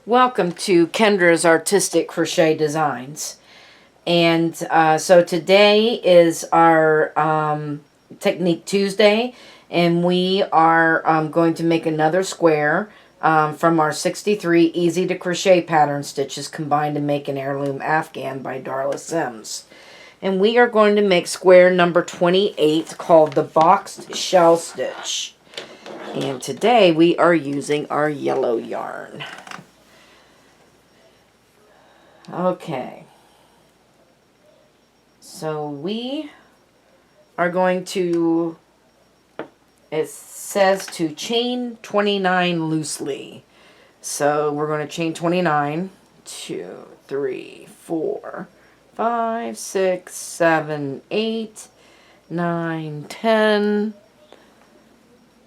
Welcome to Kendra's Artistic Crochet Designs. And so today is our Technique Tuesday, and we are going to make another square from our 63 Easy to Crochet pattern stitches combined to make an Heirloom Afghan by Darla Sims. And we are going to make square number 28 called the Boxed Shell Stitch. And today we are using our yellow yarn. Okay, so we are going to, it says to chain 29 loosely. So we're going to chain 29, 2, 3, 4, 5, 6, 7, 8, 9, 10,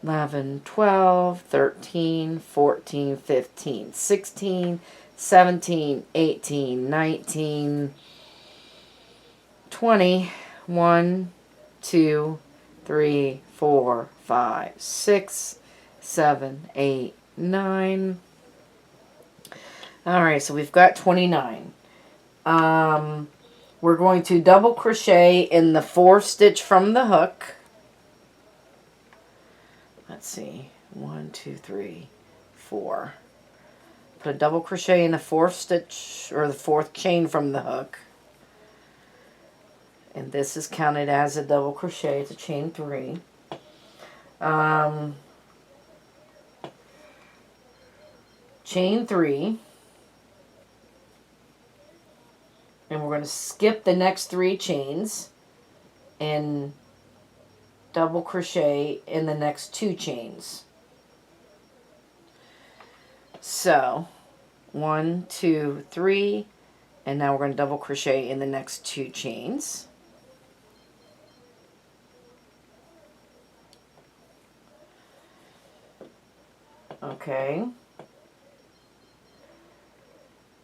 11, 12, 13, 14, 15, 16, 17, 18, 19, 20, 1, 2, 3, 4, 5, 6, 7, 8, 9. Alright, so we've got 29. We're going to double crochet in the 4th stitch from the hook. Let's see, 1, 2, 3, 4. Put a double crochet in the 4th stitch, or the 4th chain from the hook. And this is counted as a double crochet. It's a chain 3. Chain 3. And we're going to skip the next 3 chains and double crochet in the next 2 chains. So 1, 2, 3, and now we're going to double crochet in the next 2 chains. Okay,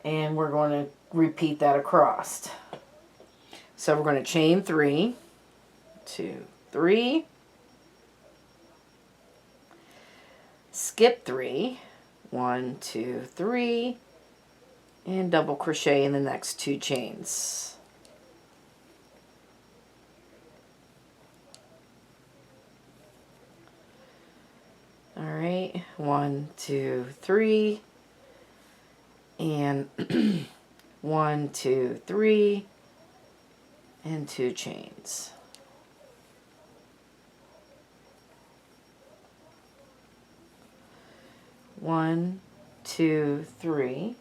and we're going to repeat that across. So we're going to chain 3, 2, 3, skip 3, 1, 2, 3, and double crochet in the next 2 chains. Alright, 1, 2, 3, and 1, 2, 3, and 2 chains. One, 2, 3.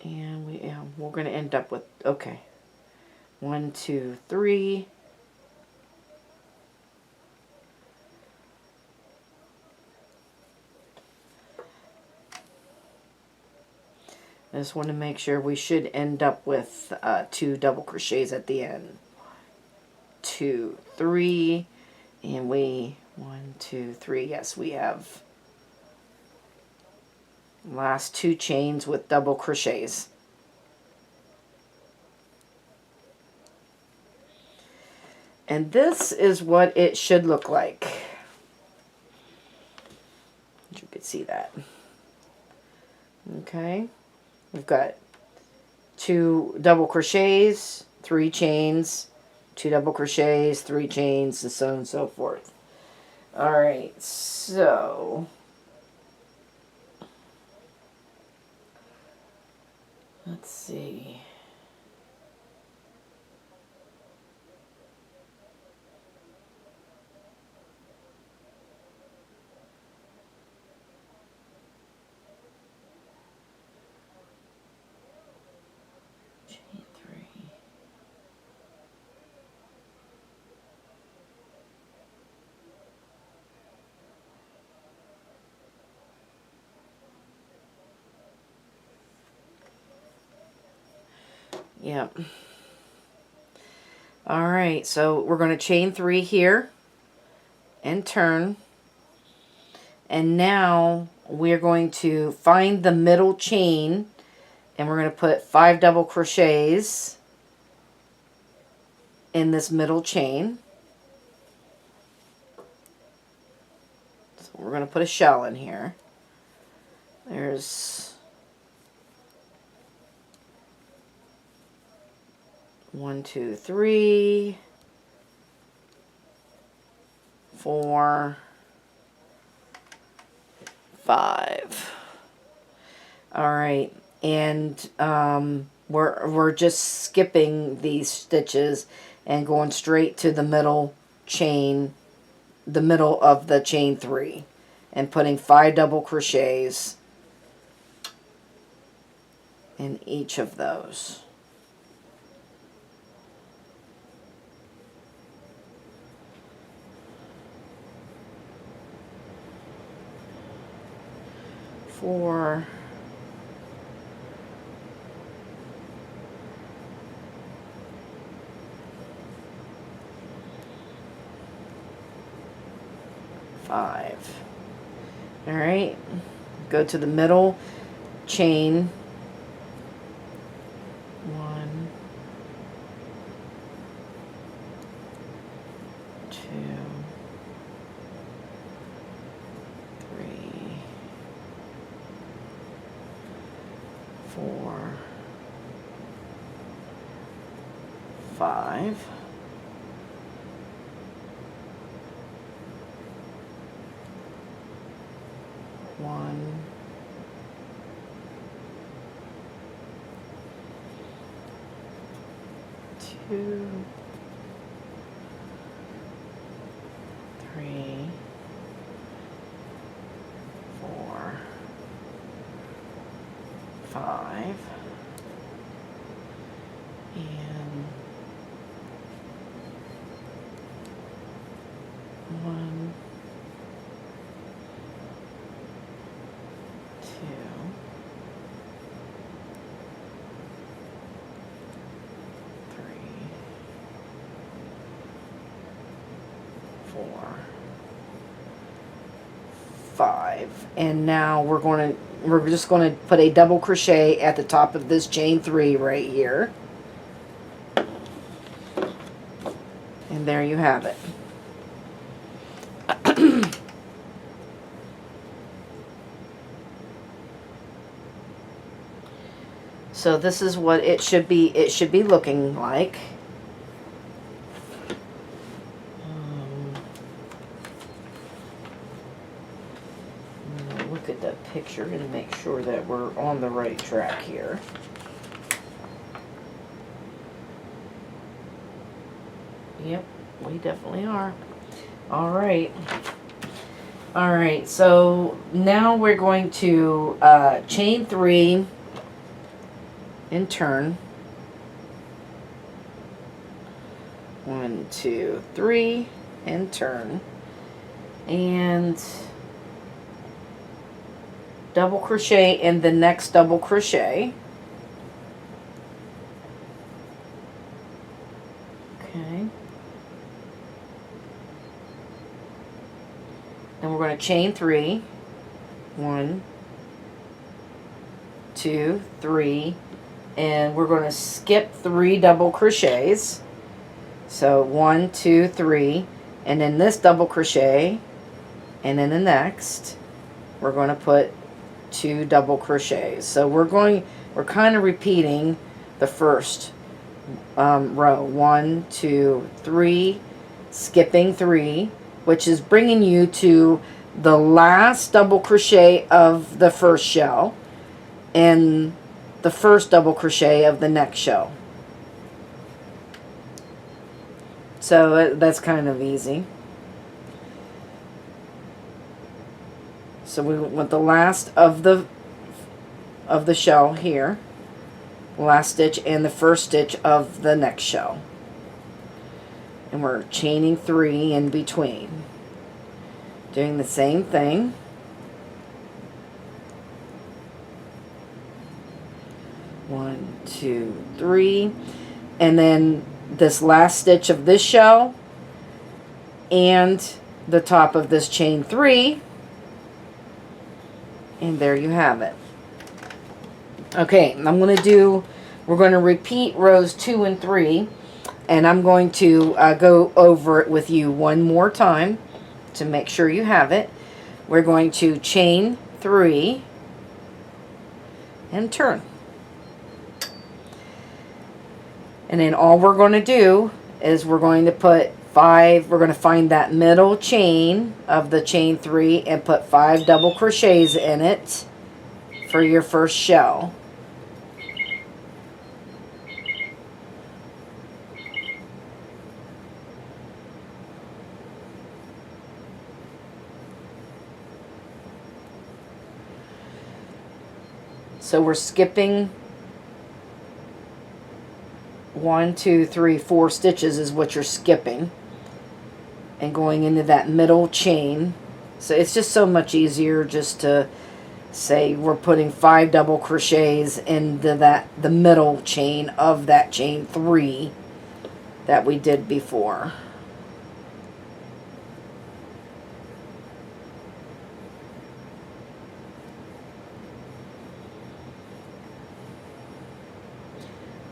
And we're going to end up with, okay, 1, 2, 3. I just want to make sure we should end up with 2 double crochets at the end. 2, 3, and 1, 2, 3. Yes, we have last 2 chains with double crochets. And this is what it should look like. You can see that. Okay. We've got 2 double crochets, 3 chains, 2 double crochets, 3 chains, and so on and so forth. Alright, so let's see. Chain 3. Yep. Alright, so we're going to chain 3 here. and turn. And now we're going to find the middle chain, and we're going to put 5 double crochets in this middle chain. So we're going to put a shell in here. There's 1, 2, 3, 4, 5. All right, and we're just skipping these stitches and going straight to the middle chain, the middle of the chain 3, and putting 5 double crochets in each of those. Four, five. All right, go to the middle chain. 1, 2, 3, 4, 5. 1, 2, 3, 4, 5, and 1, 2, 3, 4, 5, and now we're just going to put a double crochet at the top of this chain 3 right here, and there you have it. So this is what it should be looking like. I'm gonna look at the picture and make sure that we're on the right track here. Yep, we definitely are. All right. All right, so now we're going to chain 3 and turn. 1, 2, 3, and turn. And double crochet in the next double crochet. Okay. And we're going to chain 3. 1, 2, 3. And we're going to skip 3 double crochets. So 1, 2, 3, and then this double crochet, and then the next we're going to put 2 double crochets. So we're kind of repeating the first row. 1, 2, 3, skipping 3, which is bringing you to the last double crochet of the first shell and the first double crochet of the next shell. So that's kind of easy. So we want the last of the shell here, last stitch, and the first stitch of the next shell, and we're chaining 3 in between, doing the same thing. One, 2, 3, and then this last stitch of this shell and the top of this chain 3, and there you have it. Okay, we're going to repeat rows 2 and 3, and I'm going to go over it with you one more time to make sure you have it. We're going to chain 3 and turn. And then all we're going to do is we're going to put 5, we're going to find that middle chain of the chain 3 and put 5 double crochets in it for your first shell. So we're skipping 1, 2, 3, 4 stitches is what you're skipping, and going into that middle chain. So it's just so much easier just to say we're putting 5 double crochets into the middle chain of that chain 3 that we did before.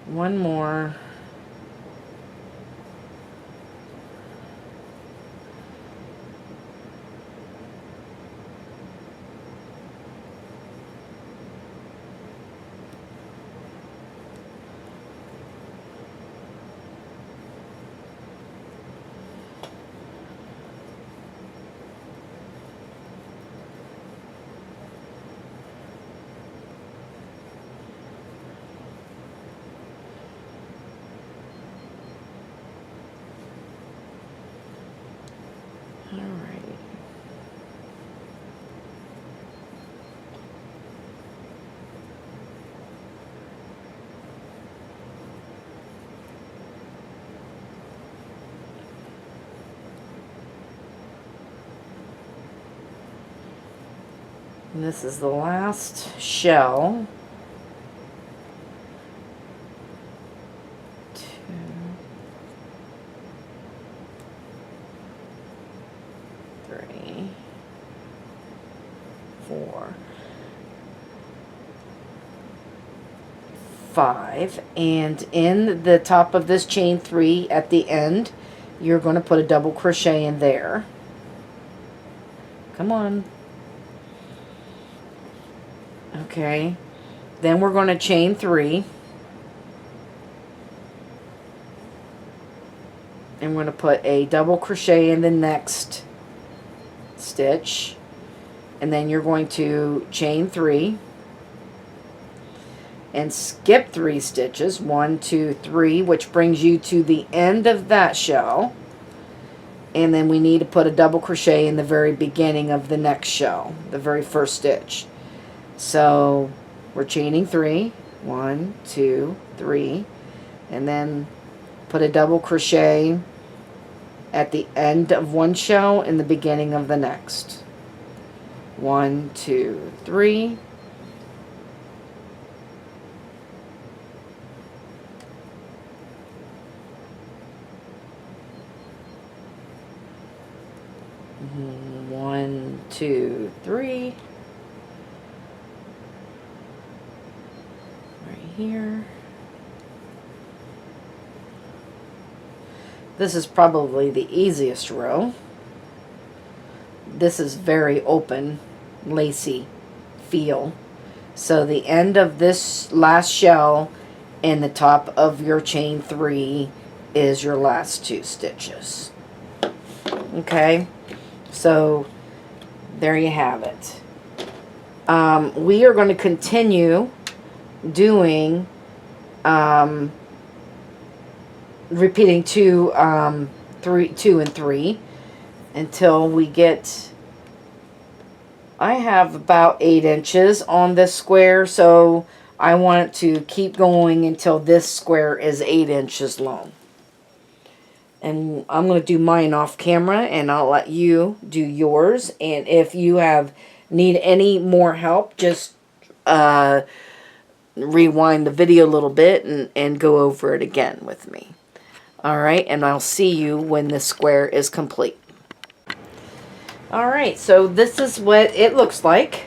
One more. And this is the last shell. 2, 3, 4, 5, and in the top of this chain 3 at the end, you're going to put a double crochet in there. Come on. Okay, then we're going to chain 3, and we're going to put a double crochet in the next stitch, and then you're going to chain 3 and skip 3 stitches, 1, 2, 3, which brings you to the end of that shell, and then we need to put a double crochet in the very beginning of the next shell, the very first stitch. So we're chaining 3, 1, 2, 3, and then put a double crochet at the end of one shell in the beginning of the next. 1, 2, 3. One, 2, 3. Here. This is probably the easiest row. This is very open, lacy feel. So the end of this last shell and the top of your chain 3 is your last 2 stitches. Okay, so there you have it. We are going to continue doing repeating 2 and 3 until we get, I have about 8 inches on this square, so I want to keep going until this square is 8 inches long. And I'm going to do mine off camera, and I'll let you do yours. And if you need any more help, just rewind the video a little bit and go over it again with me. Alright, and I'll see you when the square is complete. Alright, so this is what it looks like.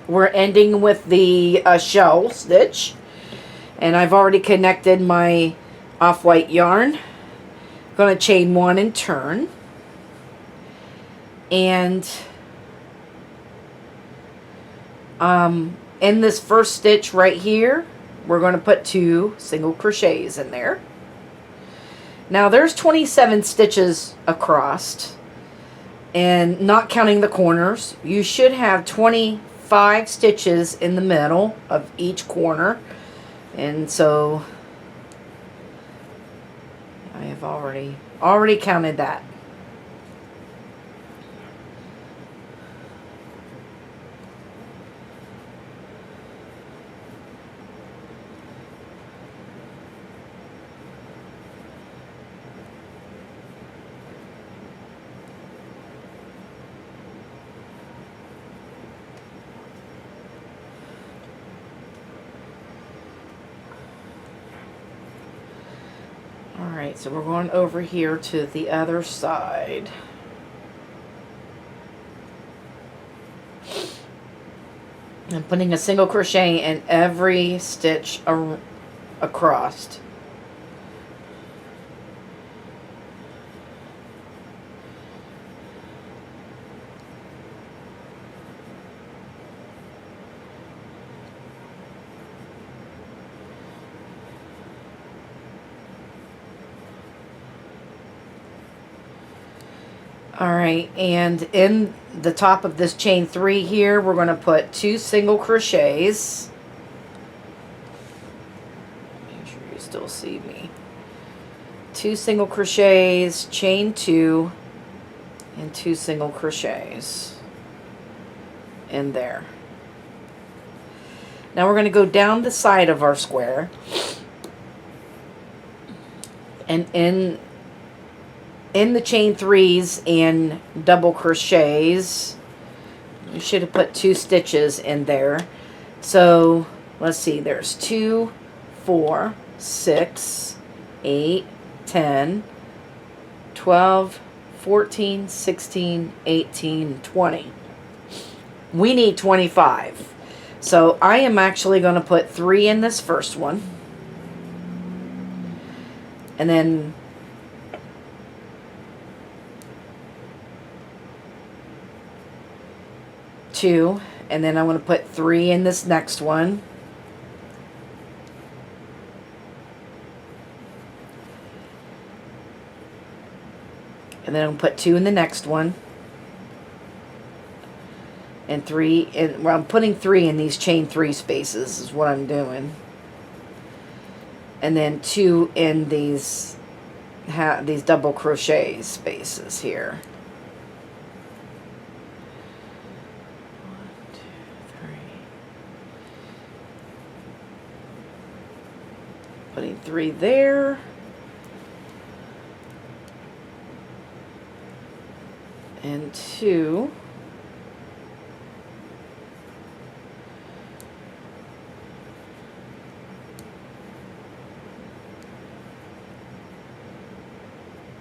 We're ending with the shell stitch. And I've already connected my off-white yarn. I'm going to chain 1 and turn. And in this first stitch right here, we're going to put 2 single crochets in there. Now there's 27 stitches across, and not counting the corners, you should have 25 stitches in the middle of each corner. And so I have already counted that. Alright, so we're going over here to the other side. I'm putting a single crochet in every stitch across. Alright, and in the top of this chain 3 here, we're going to put 2 single crochets. Make sure you still see me. 2 single crochets, chain 2, and 2 single crochets in there. Now we're going to go down the side of our square, and in the chain 3s and double crochets, you should have put 2 stitches in there. So let's see, there's 2, 4, 6, 8, 10, 12, 14, 16, 18, 20. We need 25. So I am actually going to put 3 in this first one. And then two, and then I'm going to put 3 in this next one, and then I'm going to put 2 in the next one, and 3 in, well, I'm putting 3 in these chain 3 spaces is what I'm doing, and then 2 in these double crochet spaces here. Putting 3 there. And 2.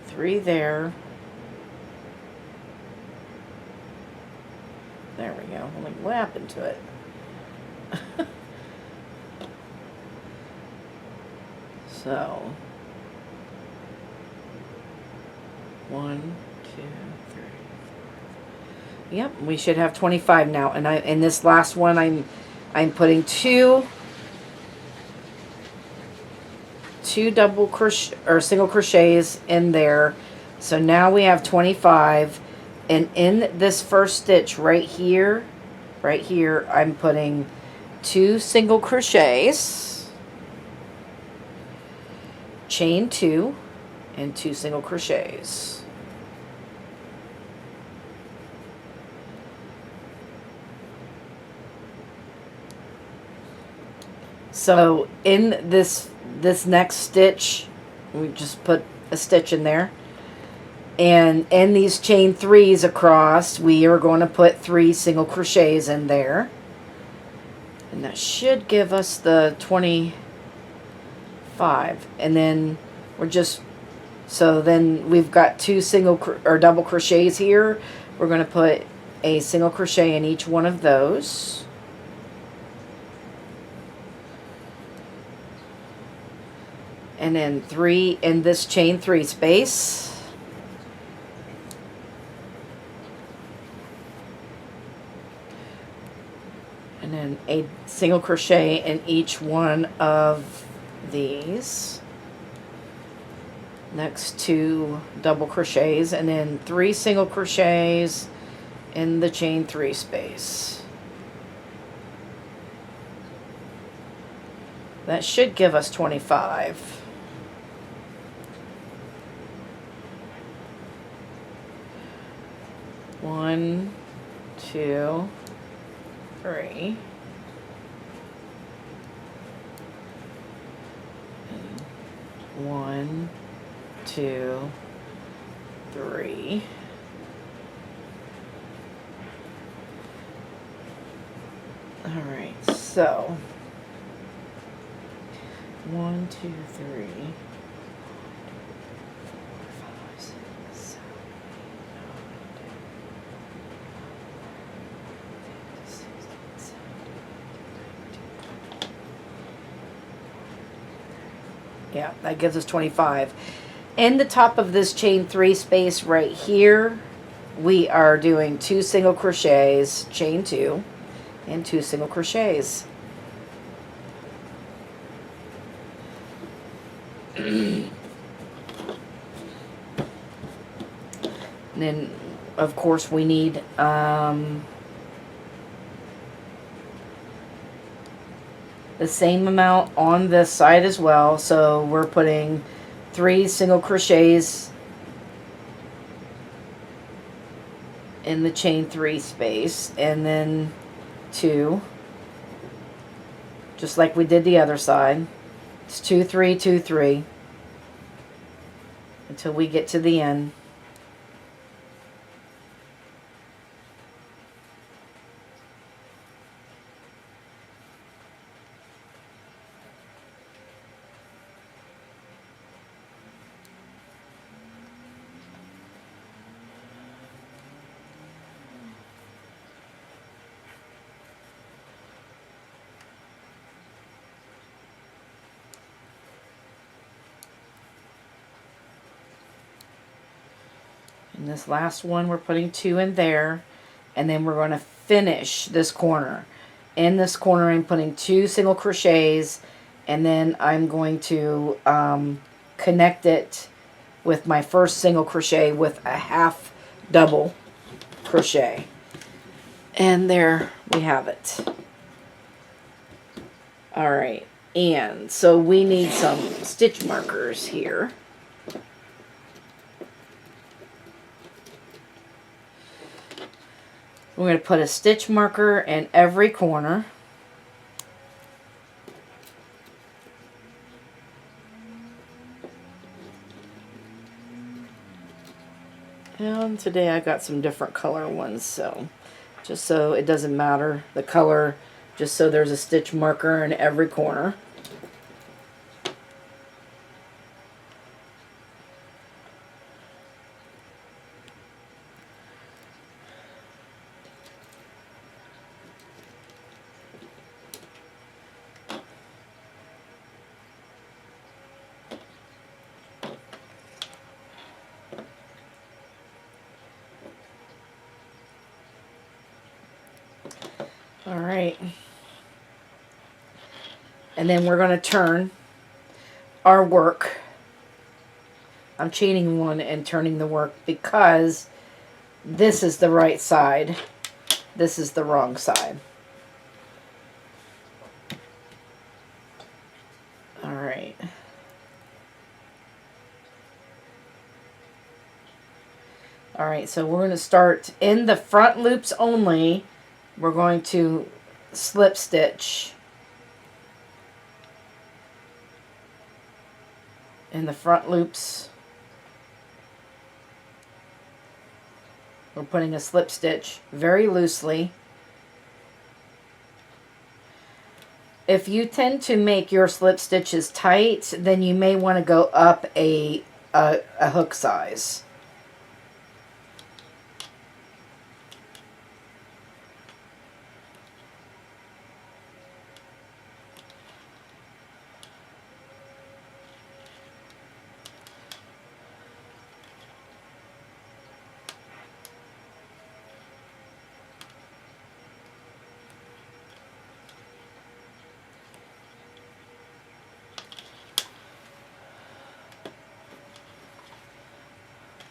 Three there. There we go. I'm like, what happened to it? So, 1, 2, 3, 4. Yep, we should have 25 now. And in this last one, I'm putting 2 double crochet or single crochets in there. So now we have 25. And in this first stitch right here, I'm putting 2 single crochets. Chain 2 and 2 single crochets. So in this next stitch, we just put a stitch in there, and in these chain 3s across, we are going to put 3 single crochets in there, and that should give us the 25. And then we're just So then we've got two single or double crochets here. We're going to put a single crochet in each one of those. And then 3 in this chain 3 space. And then a single crochet in each one of these. Next 2 double crochets, and then 3 single crochets in the chain 3 space. That should give us 25. One, 2, 3. And 1, 2, 3. All right, so 1, 2, 3. 4, 5, 6, 7, 8, 9, 10, 11, 12, 13, 14, 15, 16, 17, 18, 19, 20. Yeah, that gives us 25. In the top of this chain 3 space right here, we are doing 2 single crochets, chain 2, and 2 single crochets. And then, of course, we need the same amount on this side as well. So we're putting 3 single crochets in the chain 3 space, and then 2, just like we did the other side. It's 2, 3, 2, 3 until we get to the end. And this last one, we're putting 2 in there, and then we're going to finish this corner. In this corner, I'm putting 2 single crochets, and then I'm going to connect it with my first single crochet with a half double crochet. And there we have it. All right, and so we need some stitch markers here. We're going to put a stitch marker in every corner. And today I got some different color ones, so just so it doesn't matter the color, just so there's a stitch marker in every corner. All right. And then we're going to turn our work. I'm chaining one and turning the work because this is the right side. This is the wrong side. All right. All right, so we're going to start in the front loops only. We're going to slip stitch in the front loops. We're putting a slip stitch very loosely. If you tend to make your slip stitches tight, then you may want to go up a a hook size.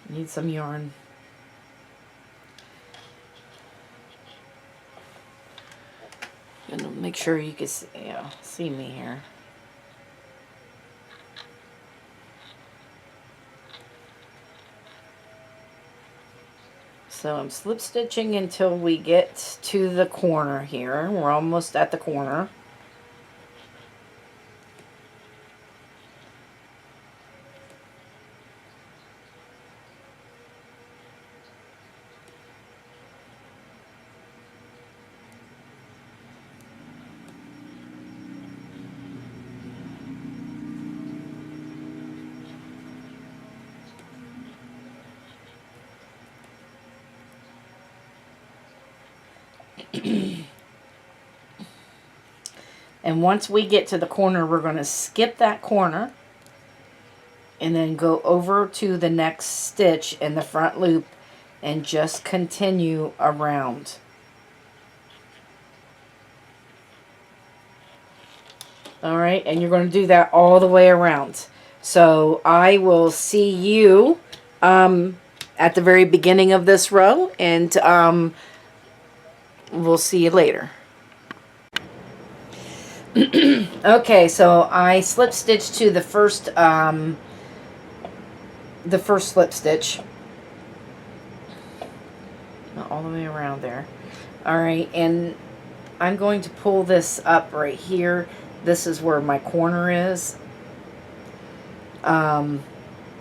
Need some yarn. And make sure you can see me here. So I'm slip stitching until we get to the corner here. We're almost at the corner. And once we get to the corner, we're going to skip that corner and then go over to the next stitch in the front loop and just continue around. Alright, and you're going to do that all the way around. So I will see you at the very beginning of this row, and we'll see you later. Okay, so I slip stitched to the first slip stitch. All the way around there. Alright, and I'm going to pull this up right here. This is where my corner is. I'm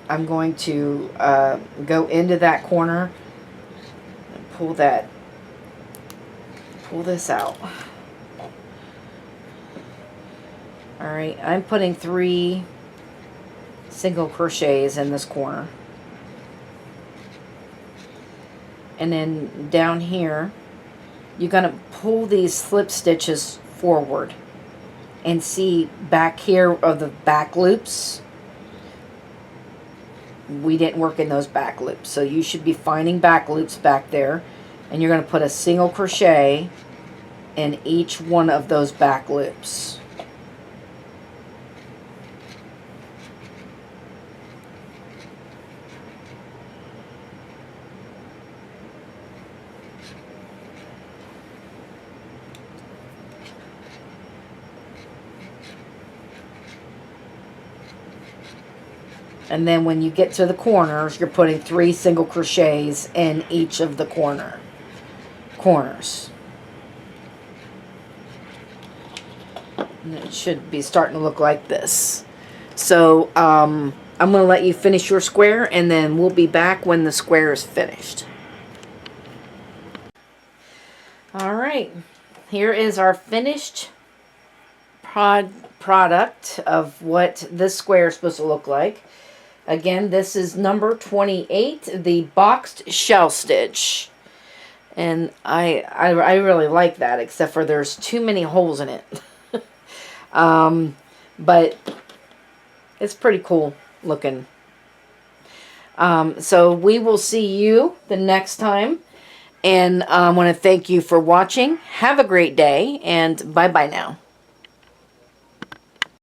going to go into that corner and pull this out. Alright, I'm putting 3 single crochets in this corner. And then down here, you're going to pull these slip stitches forward. And see back here of the back loops, we didn't work in those back loops. So you should be finding back loops back there. And you're going to put a single crochet in each one of those back loops. And then when you get to the corners, you're putting 3 single crochets in each of the corners. And it should be starting to look like this. So I'm going to let you finish your square, and then we'll be back when the square is finished. Alright, here is our finished product of what this square is supposed to look like. Again, this is number 28, the boxed shell stitch. And I really like that, except for there's too many holes in it. But it's pretty cool looking. So we will see you the next time. And I want to thank you for watching. Have a great day, and bye-bye now.